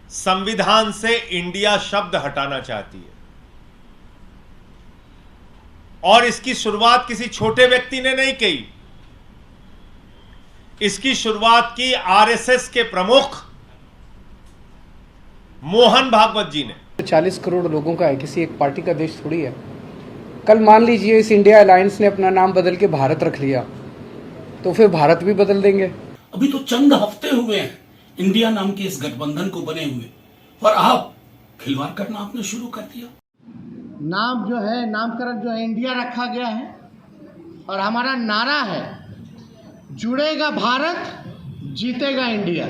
संविधान से इंडिया शब्द हटाना चाहती है और इसकी शुरुआत किसी छोटे व्यक्ति ने नहीं की। इसकी शुरुआत की आरएसएस के प्रमुख मोहन भागवत जी ने। 40 करोड़ लोगों का है, किसी एक पार्टी का देश थोड़ी है। कल मान लीजिए इस इंडिया अलायंस ने अपना नाम बदल के भारत रख लिया, तो फिर भारत भी बदल देंगे। अभी तो चंद हफ्ते हुए हैं इंडिया नाम के इस गठबंधन को बने हुए, और आप खिलवाड़ करना आपने शुरू कर दिया। नाम जो है, नामकरण जो है इंडिया रखा गया है और हमारा नारा है, जुड़ेगा भारत, जीतेगा इंडिया।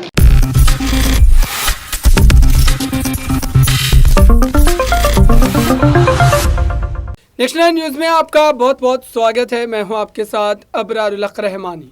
नेशनल न्यूज़ में आपका बहुत बहुत स्वागत है। मैं हूं आपके साथ अबरारुल हक रहमानी।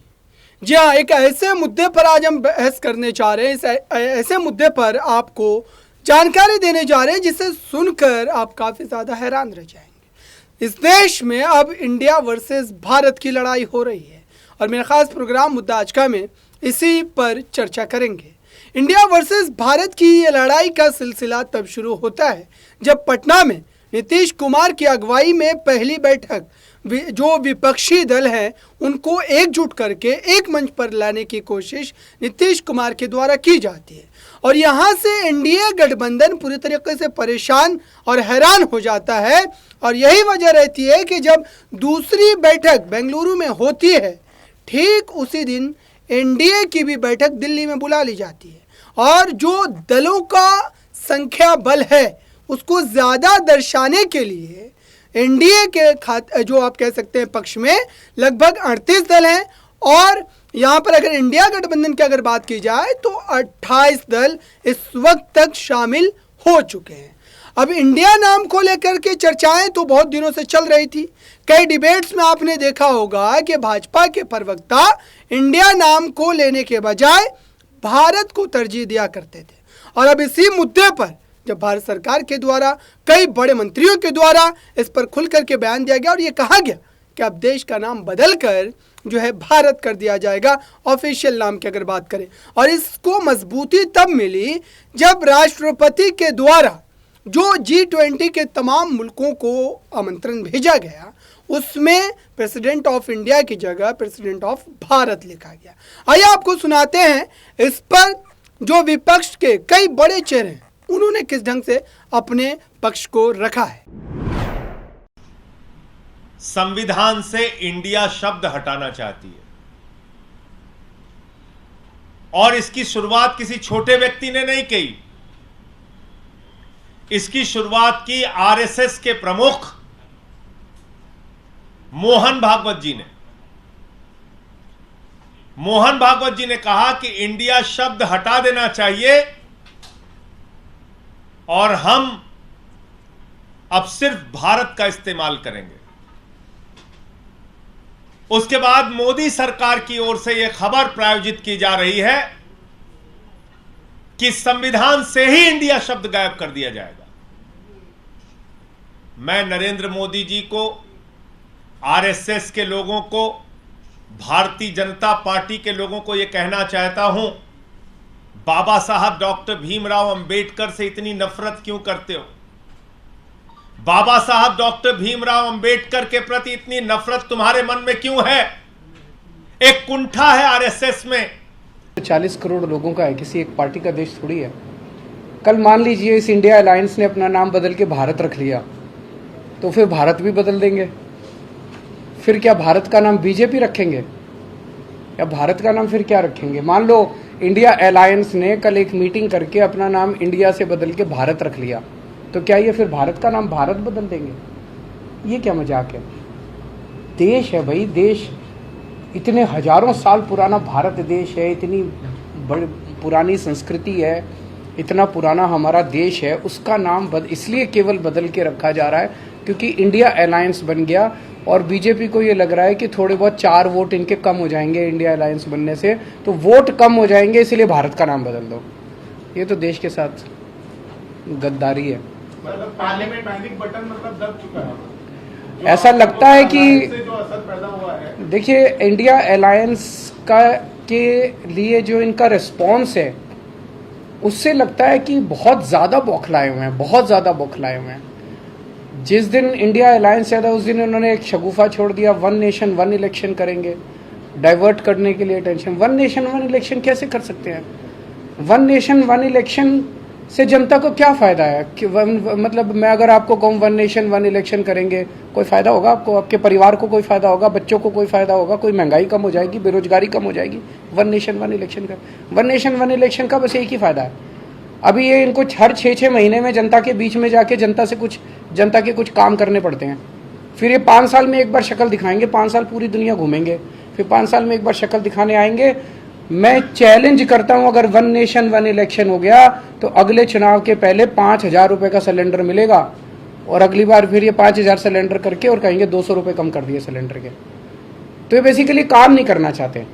जी हाँ, एक ऐसे मुद्दे पर आज हम बहस करने जा रहे हैं। इस ऐसे मुद्दे पर आपको जानकारी देने जा रहे हैं जिसे सुनकर आप काफ़ी ज़्यादा हैरान रह जाएंगे। इस देश में अब इंडिया वर्सेस भारत की लड़ाई हो रही है और मेरा ख़ास प्रोग्राम मुद्दा आज का में इसी पर चर्चा करेंगे। इंडिया वर्सेस भारत की ये लड़ाई का सिलसिला तब शुरू होता है जब पटना में नीतीश कुमार की अगुवाई में पहली बैठक जो विपक्षी दल हैं उनको एकजुट करके एक मंच पर लाने की कोशिश नीतीश कुमार के द्वारा की जाती है और यहाँ से एनडीए गठबंधन पूरी तरीके से परेशान और हैरान हो जाता है। और यही वजह रहती है कि जब दूसरी बैठक बेंगलुरु में होती है, ठीक उसी दिन एनडीए की भी बैठक दिल्ली में बुला ली जाती है और जो दलों का संख्या बल है उसको ज़्यादा दर्शाने के लिए एनडीए के जो आप कह सकते हैं पक्ष में लगभग 38 दल हैं और यहाँ पर अगर इंडिया गठबंधन की अगर बात की जाए तो 28 दल इस वक्त तक शामिल हो चुके हैं। अब इंडिया नाम को लेकर के चर्चाएं तो बहुत दिनों से चल रही थी। कई डिबेट्स में आपने देखा होगा कि भाजपा के प्रवक्ता इंडिया नाम को लेने के बजाय भारत को तरजीह दिया करते थे और अब इसी मुद्दे पर जब भारत सरकार के द्वारा कई बड़े मंत्रियों के द्वारा इस पर खुल करके बयान दिया गया और ये कहा गया कि अब देश का नाम बदल कर जो है भारत कर दिया जाएगा, ऑफिशियल नाम की अगर बात करें। और इसको मजबूती तब मिली जब राष्ट्रपति के द्वारा जो G20 के तमाम मुल्कों को आमंत्रण भेजा गया उसमें प्रेसिडेंट ऑफ इंडिया की जगह प्रेसिडेंट ऑफ भारत लिखा गया। आइए आपको सुनाते हैं इस पर जो विपक्ष के कई बड़े चेहरे हैं उन्होंने किस ढंग से अपने पक्ष को रखा है। संविधान से इंडिया शब्द हटाना चाहती है और इसकी शुरुआत किसी छोटे व्यक्ति ने नहीं की। इसकी शुरुआत की आरएसएस के प्रमुख मोहन भागवत जी ने। मोहन भागवत जी ने कहा कि इंडिया शब्द हटा देना चाहिए और हम अब सिर्फ भारत का इस्तेमाल करेंगे। उसके बाद मोदी सरकार की ओर से यह खबर प्रायोजित की जा रही है कि संविधान से ही इंडिया शब्द गायब कर दिया जाएगा। मैं नरेंद्र मोदी जी को, आरएसएस के लोगों को, भारतीय जनता पार्टी के लोगों को यह कहना चाहता हूं, बाबा साहब डॉक्टर भीमराव अंबेडकर से इतनी नफरत क्यों करते हो? बाबा साहब डॉक्टर भीमराव अंबेडकर के प्रति इतनी नफरत तुम्हारे मन में क्यों है? एक कुंठा है आरएसएस में। 40 करोड़ लोगों का है, किसी एक पार्टी का देश थोड़ी है। कल मान लीजिए इस इंडिया अलायंस ने अपना नाम बदल के भारत रख लिया, तो फिर भारत भी बदल देंगे। फिर क्या भारत का नाम बीजेपी रखेंगे या भारत का नाम फिर क्या रखेंगे? मान लो इंडिया अलायंस ने कल एक मीटिंग करके अपना नाम इंडिया से बदल के भारत रख लिया, तो क्या ये फिर भारत का नाम भारत बदल देंगे? ये क्या मजाक है? देश है भाई, देश इतने हजारों साल पुराना भारत देश है, इतनी बड़ी पुरानी संस्कृति है, इतना पुराना हमारा देश है, उसका नाम इसलिए केवल बदल के रखा जा रहा है क्योंकि इंडिया अलायंस बन गया और बीजेपी को ये लग रहा है कि थोड़े बहुत 4 वोट इनके कम हो जाएंगे इंडिया अलायंस बनने से, तो वोट कम हो जाएंगे इसलिए भारत का नाम बदल दो। ये तो देश के साथ गद्दारी है। मतलब पार्लियामेंट पैनिक बटन मतलब दब चुका है। ऐसा लगता है कि जो असर पैदा हुआ है, देखिए इंडिया अलायंस का के लिए जो इनका रिस्पॉन्स है उससे लगता है कि बहुत ज़्यादा बौखलाए हुए हैं, बहुत ज़्यादा बौखलाए हुए हैं। जिस दिन इंडिया अलायंस आया था उस दिन उन्होंने एक शगुफा छोड़ दिया, 1 नेशन 1 इलेक्शन करेंगे, डाइवर्ट करने के लिए टेंशन। 1 नेशन 1 इलेक्शन कैसे कर सकते हैं? 1 नेशन 1 इलेक्शन से जनता को क्या फ़ायदा है कि मतलब मैं अगर आपको कहूँ 1 नेशन 1 इलेक्शन करेंगे, कोई फ़ायदा होगा आपको? आपके परिवार को कोई फ़ायदा होगा? बच्चों को कोई फ़ायदा होगा? कोई महंगाई कम हो जाएगी, बेरोजगारी कम हो जाएगी 1 नेशन 1 इलेक्शन का? 1 नेशन 1 इलेक्शन का बस एक ही फ़ायदा है, अभी ये इनको हर 6-6 महीने में जनता के बीच में जाके जनता के कुछ काम करने पड़ते हैं। फिर ये 5 साल में एक बार शक्ल दिखाएंगे, 5 साल पूरी दुनिया घूमेंगे, फिर 5 साल में एक बार शक्ल दिखाने आएंगे। मैं चैलेंज करता हूं, अगर 1 नेशन 1 इलेक्शन हो गया तो अगले चुनाव के पहले 5,000 रुपये का सिलेंडर मिलेगा, और अगली बार फिर ये 5,000 सिलेंडर करके और कहेंगे 200 रुपये कम कर दिए सिलेंडर के। तो ये बेसिकली काम नहीं करना चाहते,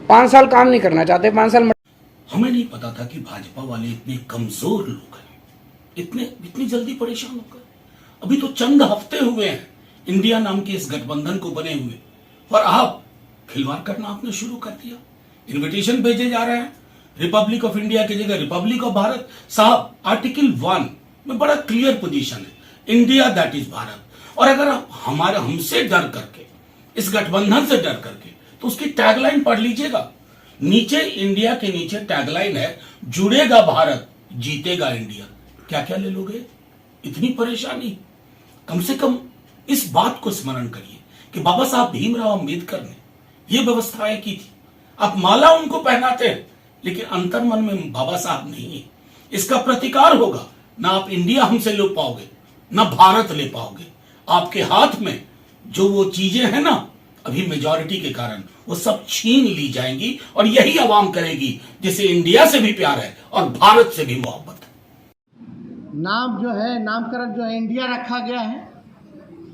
5 साल काम नहीं करना चाहते, 5 साल। हमें नहीं पता था कि भाजपा वाले इतने कमजोर लोग हैं, इतनी जल्दी परेशान होकर। अभी तो चंद हफ्ते हुए हैं इंडिया नाम के इस गठबंधन को बने हुए, और आप खिलवाड़ करना आपने शुरू कर दिया। इनविटेशन भेजे जा रहे हैं रिपब्लिक ऑफ इंडिया की जगह रिपब्लिक ऑफ भारत। साहब, आर्टिकल 1 में बड़ा क्लियर पोजीशन है, इंडिया दैट इज भारत। और अगर आप हमसे डर करके, इस गठबंधन से डर करके, तो उसकी टैगलाइन पढ़ लीजिएगा। नीचे इंडिया के नीचे टैगलाइन है, जुड़ेगा भारत जीतेगा इंडिया। क्या क्या ले लोगे? इतनी परेशानी? कम से कम इस बात को स्मरण करिए कि बाबा साहब भीमराव अंबेडकर ने यह व्यवस्थाएं की थी। आप माला उनको पहनाते हैं, लेकिन अंतर्मन में बाबा साहब नहीं है। इसका प्रतिकार होगा, ना आप इंडिया हमसे ले पाओगे, ना भारत ले पाओगे। आपके हाथ में जो वो चीजें हैं ना, अभी मेजॉरिटी के कारण वो सब छीन ली जाएंगी, और यही आवाम करेगी जिसे इंडिया से भी प्यार है और भारत से भी मोहब्बत है। नाम जो है, नामकरण जो है इंडिया रखा गया है,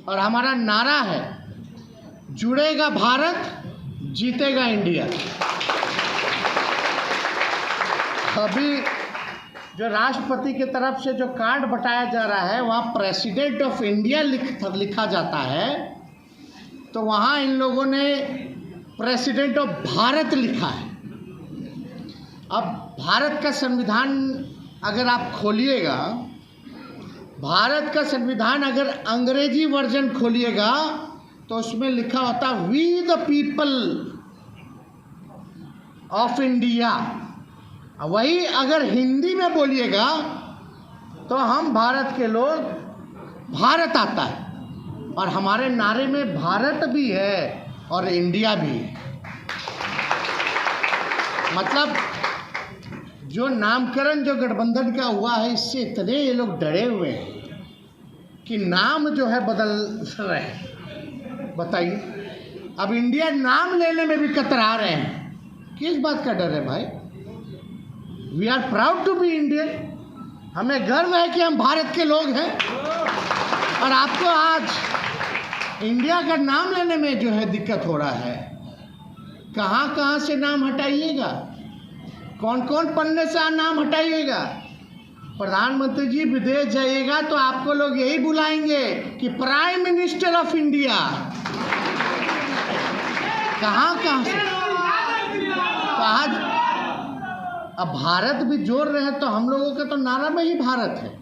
और हमारा नारा है, जुड़ेगा भारत जीतेगा इंडिया। अभी जो राष्ट्रपति की तरफ से जो कार्ड बटाया जा रहा है, वहाँ प्रेसिडेंट ऑफ इंडिया लिखा जाता है, तो वहाँ इन लोगों ने प्रेसिडेंट ऑफ भारत लिखा है। अब भारत का संविधान अगर आप खोलिएगा, भारत का संविधान अगर अंग्रेजी वर्जन खोलिएगा तो उसमें लिखा होता we the people of India. वही अगर हिंदी में बोलिएगा तो हम भारत के लोग, भारत आता है, और हमारे नारे में भारत भी है और इंडिया भी है। मतलब जो नामकरण जो गठबंधन का हुआ है, इससे इतने ये लोग डरे हुए हैं कि नाम जो है बदल रहे हैं। बताइए, अब इंडिया नाम लेने में भी कतरा रहे हैं। किस बात का डर है भाई? We are proud to be Indian. हमें गर्व है कि हम भारत के लोग हैं, और आपको आज इंडिया का नाम लेने में जो है दिक्कत हो रहा है। कहाँ कहाँ से नाम हटाइएगा, कौन कौन पन्ने से नाम हटाइएगा? प्रधानमंत्री जी विदेश जाइएगा तो आपको लोग यही बुलाएंगे कि प्राइम मिनिस्टर ऑफ इंडिया। कहाँ कहाँ से, कहाँ? अब भारत भी जोड़ रहे हैं, तो हम लोगों का तो नारा में ही भारत है।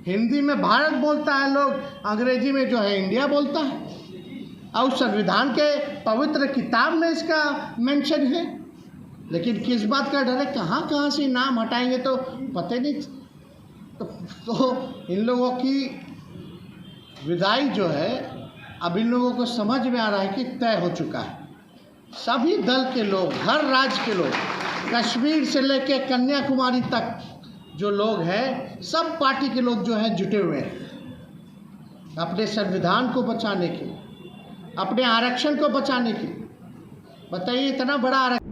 हिंदी में भारत बोलता है लोग, अंग्रेजी में जो है इंडिया बोलता है, और संविधान के पवित्र किताब में इसका मेंशन है। लेकिन किस बात का डर है? कहाँ कहाँ से नाम हटाएंगे तो पता नहीं। तो इन लोगों की विदाई जो है, अब इन लोगों को समझ में आ रहा है कि तय हो चुका है। सभी दल के लोग, हर राज्य के लोग, कश्मीर से लेकर कन्याकुमारी तक जो लोग हैं, सब पार्टी के लोग जो हैं जुटे हुए हैं अपने संविधान को बचाने के, अपने आरक्षण को बचाने के। बताइए, इतना बड़ा आरक्षण।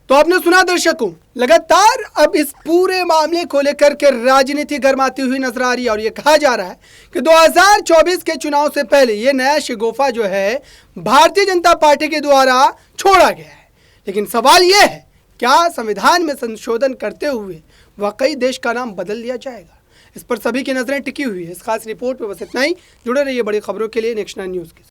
तो आपने सुना दर्शकों, लगातार अब इस पूरे मामले को लेकर के राजनीति गर्माती हुई नजर आ रही है, और ये कहा जा रहा है कि 2024 के चुनाव से पहले ये नया शगुफा जो है भारतीय जनता पार्टी के द्वारा छोड़ा गया है। लेकिन सवाल ये है, क्या संविधान में संशोधन करते हुए वाकई देश का नाम बदल लिया जाएगा? इस पर सभी की नजरें टिकी हुई है। इस खास रिपोर्ट में बस इतना ही। जुड़े रहिए बड़ी खबरों के लिए नेक्स्ट 9 न्यूज़ के।